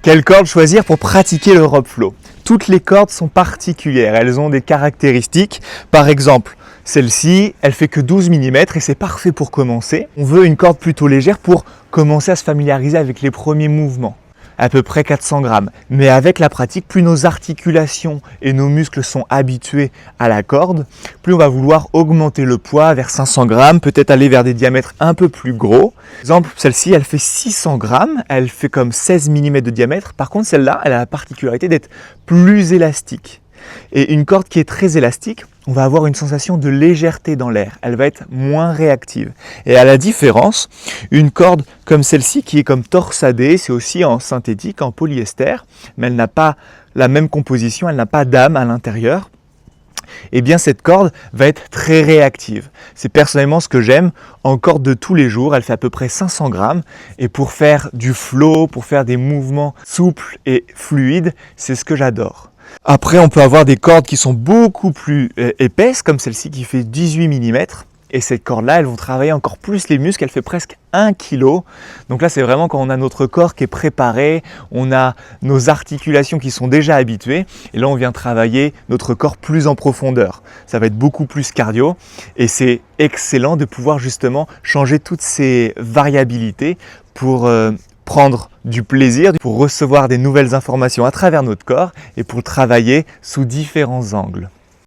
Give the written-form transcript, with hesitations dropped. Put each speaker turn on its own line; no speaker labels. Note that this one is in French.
Quelle corde choisir pour pratiquer le rope flow? Toutes les cordes sont particulières, elles ont des caractéristiques. Par exemple, celle-ci, elle fait que 12 mm et c'est parfait pour commencer. On veut une corde plutôt légère pour commencer à se familiariser avec les premiers mouvements. À peu près 400 grammes. Mais avec la pratique, plus nos articulations et nos muscles sont habitués à la corde, plus on va vouloir augmenter le poids vers 500 grammes, peut-être aller vers des diamètres un peu plus gros. Par exemple, celle-ci, elle fait 600 grammes, elle fait comme 16 mm de diamètre. Par contre, celle-là, elle a la particularité d'être plus élastique. Et une corde qui est très élastique, on va avoir une sensation de légèreté dans l'air. Elle va être moins réactive. Et à la différence, une corde comme celle-ci qui est comme torsadée, c'est aussi en synthétique, en polyester, mais elle n'a pas la même composition, elle n'a pas d'âme à l'intérieur. Eh bien cette corde va être très réactive. C'est personnellement ce que j'aime en corde de tous les jours. Elle fait à peu près 500 grammes et pour faire du flow, pour faire des mouvements souples et fluides, c'est ce que j'adore. Après, on peut avoir des cordes qui sont beaucoup plus épaisses, comme celle-ci qui fait 18 mm. Et cette corde-là, elles vont travailler encore plus les muscles, elle fait presque 1 kg. Donc là, c'est vraiment quand on a notre corps qui est préparé, on a nos articulations qui sont déjà habituées. Et là, on vient travailler notre corps plus en profondeur. Ça va être beaucoup plus cardio. Et c'est excellent de pouvoir justement changer toutes ces variabilités pour prendre du plaisir, pour recevoir des nouvelles informations à travers notre corps et pour travailler sous différents angles.